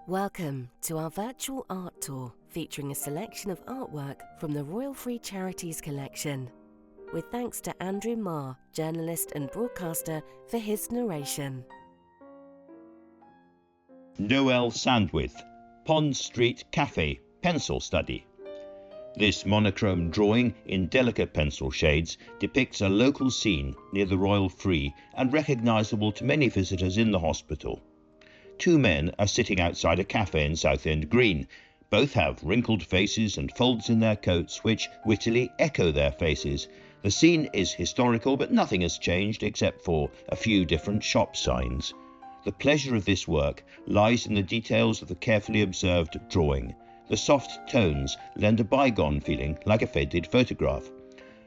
Welcome to our virtual art tour featuring a selection of artwork from the Royal Free Charities collection. With thanks to Andrew Marr, journalist and broadcaster, for his narration. Noelle Sandwith, Pond Street Cafe, Pencil Study. This monochrome drawing in delicate pencil shades depicts a local scene near the Royal Free and recognisable to many visitors in the hospital. Two men are sitting outside a cafe in Southend Green. Both have wrinkled faces and folds in their coats which wittily echo their faces. The scene is historical, but nothing has changed except for a few different shop signs. The pleasure of this work lies in the details of the carefully observed drawing. The soft tones lend a bygone feeling, like a faded photograph.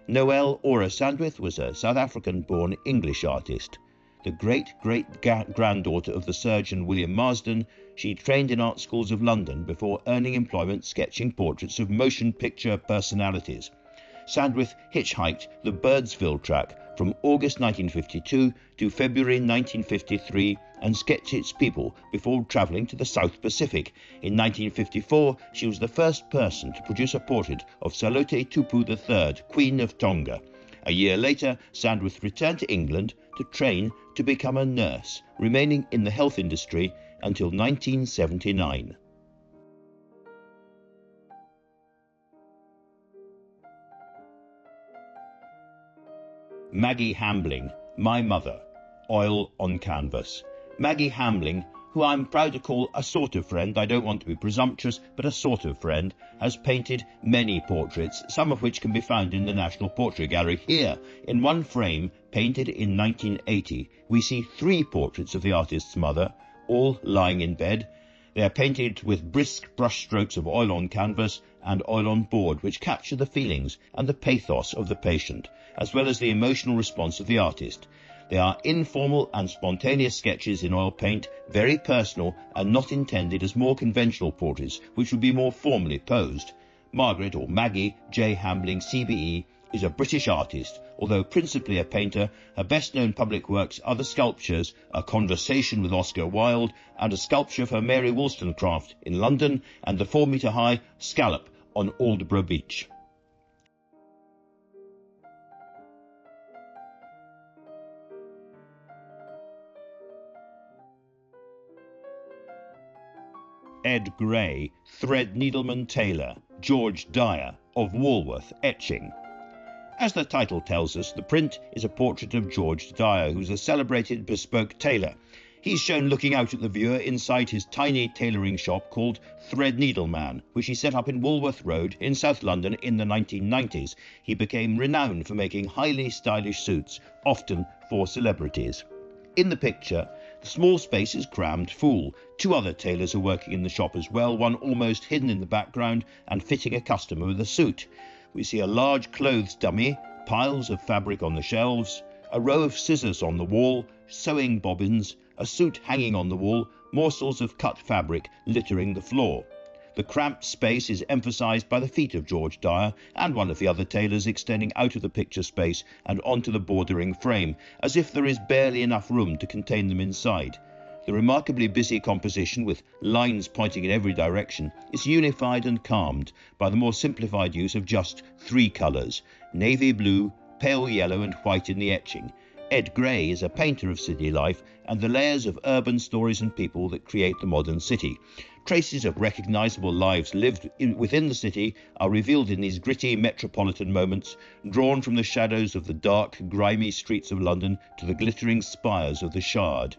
Noelle Ora Sandwith was a South African-born English artist. The great-great-granddaughter of the surgeon William Marsden, she trained in art schools of London before earning employment sketching portraits of motion picture personalities. Sandwith hitchhiked the Birdsville track from August 1952 to February 1953 and sketched its people before travelling to the South Pacific. In 1954, she was the first person to produce a portrait of Salote Tupu III, Queen of Tonga. A year later, Sandwith returned to England to train to become a nurse, remaining in the health industry until 1979. Maggie Hambling, My Mother, oil on canvas. Maggie Hambling, who I'm proud to call a sort of friend, I don't want to be presumptuous, but a sort of friend, has painted many portraits, some of which can be found in the National Portrait Gallery here. In one frame, painted in 1980, we see three portraits of the artist's mother, all lying in bed. They are painted with brisk brushstrokes of oil on canvas and oil on board, which capture the feelings and the pathos of the patient, as well as the emotional response of the artist. They are informal and spontaneous sketches in oil paint, very personal and not intended as more conventional portraits, which would be more formally posed. Margaret, or Maggie J. Hambling, CBE, is a British artist. Although principally a painter, her best-known public works are the sculptures A Conversation with Oscar Wilde and a sculpture for Mary Wollstonecraft in London, and the 4-metre-high Scallop on Aldborough Beach. Ed Gray, Threadneedleman Taylor, George Dyer of Walworth, etching. As the title tells us, the print is a portrait of George Dyer, who's a celebrated bespoke tailor. He's shown looking out at the viewer inside his tiny tailoring shop called Threadneedleman, which he set up in Walworth Road in South London in the 1990s. He became renowned for making highly stylish suits, often for celebrities. In the picture, the small space is crammed full. Two other tailors are working in the shop as well, one almost hidden in the background and fitting a customer with a suit. We see a large clothes dummy, piles of fabric on the shelves, a row of scissors on the wall, sewing bobbins, a suit hanging on the wall, morsels of cut fabric littering the floor. The cramped space is emphasised by the feet of George Dyer and one of the other tailors extending out of the picture space and onto the bordering frame, as if there is barely enough room to contain them inside. The remarkably busy composition, with lines pointing in every direction, is unified and calmed by the more simplified use of just three colours: navy blue, pale yellow and white in the etching. Ed Gray is a painter of city life and the layers of urban stories and people that create the modern city. Traces of recognisable lives lived within the city are revealed in these gritty metropolitan moments, drawn from the shadows of the dark, grimy streets of London to the glittering spires of the Shard.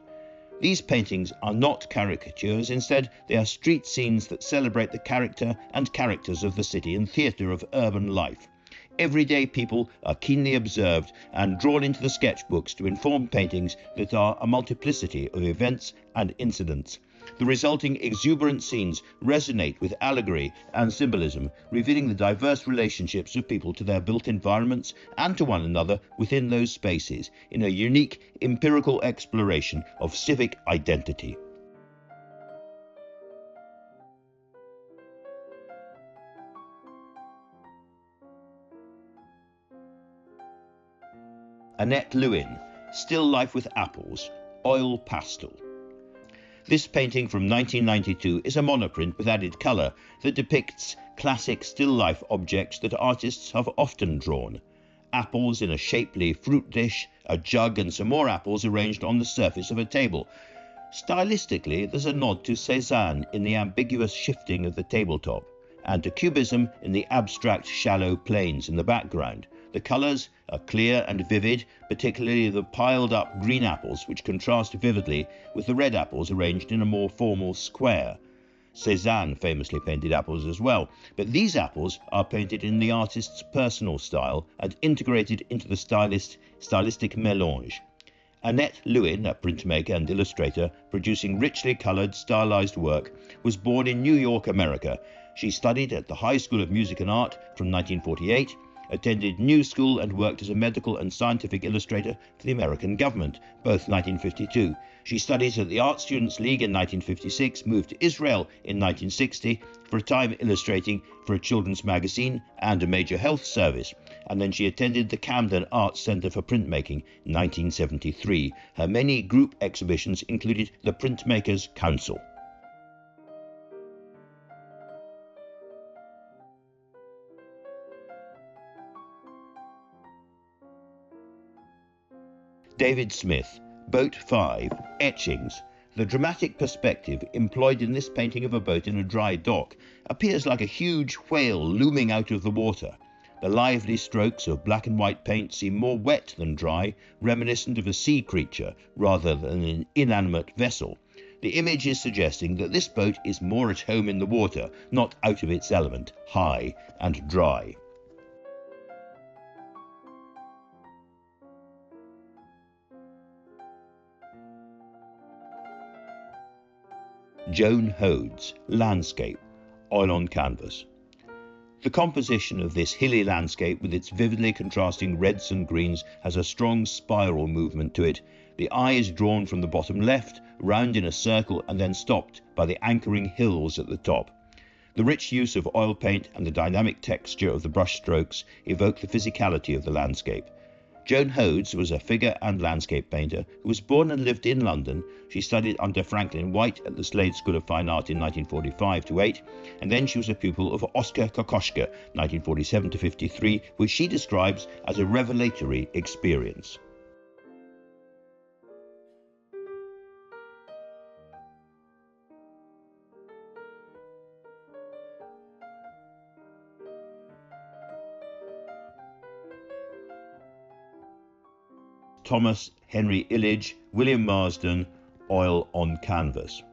These paintings are not caricatures, instead they are street scenes that celebrate the character and characters of the city and theatre of urban life. Everyday people are keenly observed and drawn into the sketchbooks to inform paintings that are a multiplicity of events and incidents. The resulting exuberant scenes resonate with allegory and symbolism, revealing the diverse relationships of people to their built environments and to one another within those spaces, in a unique empirical exploration of civic identity. Annette Lewin, Still Life with Apples, oil pastel. This painting from 1992 is a monoprint with added colour that depicts classic still life objects that artists have often drawn. Apples in a shapely fruit dish, a jug and some more apples arranged on the surface of a table. Stylistically, there's a nod to Cézanne in the ambiguous shifting of the tabletop, and to Cubism in the abstract shallow planes in the background. The colours are clear and vivid, particularly the piled up green apples, which contrast vividly with the red apples arranged in a more formal square. Cézanne famously painted apples as well, but these apples are painted in the artist's personal style and integrated into the stylistic mélange. Annette Lewin, a printmaker and illustrator producing richly coloured, stylized work, was born in New York, America. She studied at the High School of Music and Art from 1948, attended New School and worked as a medical and scientific illustrator for the American government, both 1952. She studied at the Art Students League in 1956, moved to Israel in 1960, for a time illustrating for a children's magazine and a major health service, and then she attended the Camden Arts Centre for Printmaking in 1973. Her many group exhibitions included the Printmakers' Council. David Smith, Boat 5, Etchings. The dramatic perspective employed in this painting of a boat in a dry dock appears like a huge whale looming out of the water. The lively strokes of black and white paint seem more wet than dry, reminiscent of a sea creature rather than an inanimate vessel. The image is suggesting that this boat is more at home in the water, not out of its element, high and dry. Joan Hode's Landscape, oil on canvas. The composition of this hilly landscape with its vividly contrasting reds and greens has a strong spiral movement to it. The eye is drawn from the bottom left, round in a circle and then stopped by the anchoring hills at the top. The rich use of oil paint and the dynamic texture of the brush strokes evoke the physicality of the landscape. Joan Hodes was a figure and landscape painter who was born and lived in London. She studied under Franklin White at the Slade School of Fine Art in 1945-8, and then she was a pupil of Oskar Kokoschka, 1947-53, which she describes as a revelatory experience. Thomas Henry Illich, William Marsden, oil on canvas.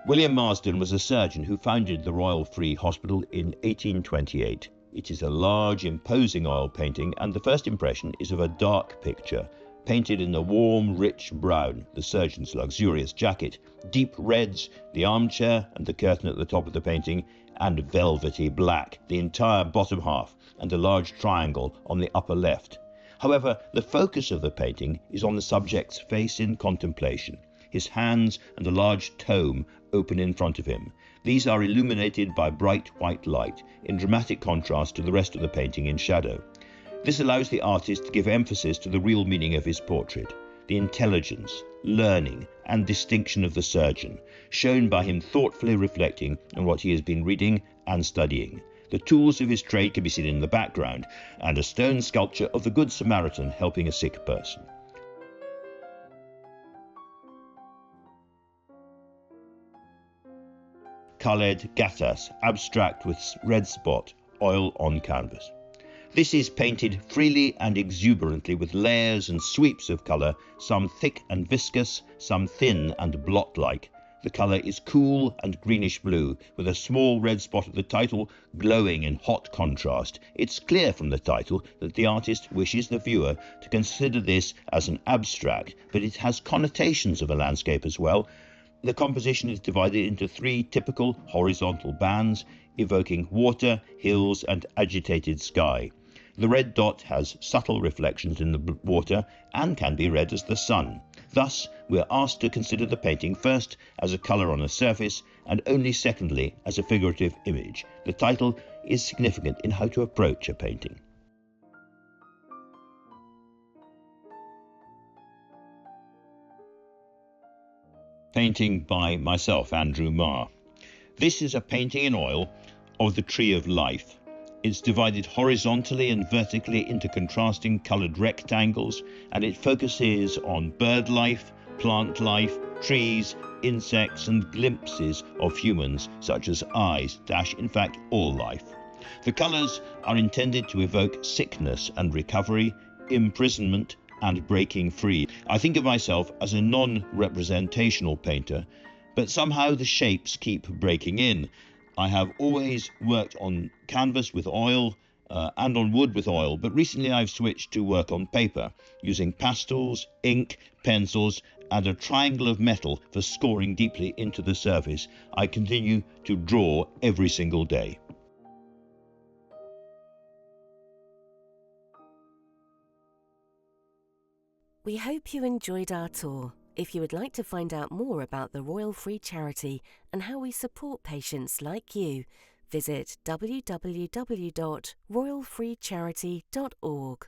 William Marsden was a surgeon who founded the Royal Free Hospital in 1828. It is a large, imposing oil painting, and the first impression is of a dark picture, painted in a warm, rich brown, the surgeon's luxurious jacket, deep reds, the armchair and the curtain at the top of the painting, and velvety black, the entire bottom half, and a large triangle on the upper left. However, the focus of the painting is on the subject's face in contemplation, his hands and a large tome open in front of him. These are illuminated by bright white light, in dramatic contrast to the rest of the painting in shadow. This allows the artist to give emphasis to the real meaning of his portrait, the intelligence, learning and distinction of the surgeon, shown by him thoughtfully reflecting on what he has been reading and studying. The tools of his trade can be seen in the background, and a stone sculpture of the Good Samaritan helping a sick person. Khaled Gattas, abstract with red spot, oil on canvas. This is painted freely and exuberantly with layers and sweeps of colour, some thick and viscous, some thin and blot-like. The colour is cool and greenish blue, with a small red spot at the title glowing in hot contrast. It's clear from the title that the artist wishes the viewer to consider this as an abstract, but it has connotations of a landscape as well. The composition is divided into three typical horizontal bands, evoking water, hills and agitated sky. The red dot has subtle reflections in the water and can be read as the sun. Thus, we are asked to consider the painting first as a colour on a surface and only secondly as a figurative image. The title is significant in how to approach a painting. painting by myself, Andrew Marr. This is a painting in oil of the Tree of Life. It's divided horizontally and vertically into contrasting coloured rectangles, and it focuses on bird life, plant life, trees, insects, and glimpses of humans, such as eyes, in fact, all life. The colours are intended to evoke sickness and recovery, imprisonment, and breaking free. I think of myself as a non-representational painter, but somehow the shapes keep breaking in. I have always worked on canvas with oil and on wood with oil, but recently I've switched to work on paper, using pastels, ink, pencils, and a triangle of metal for scoring deeply into the surface. I continue to draw every single day. We hope you enjoyed our tour. If you would like to find out more about the Royal Free Charity and how we support patients like you, visit www.royalfreecharity.org.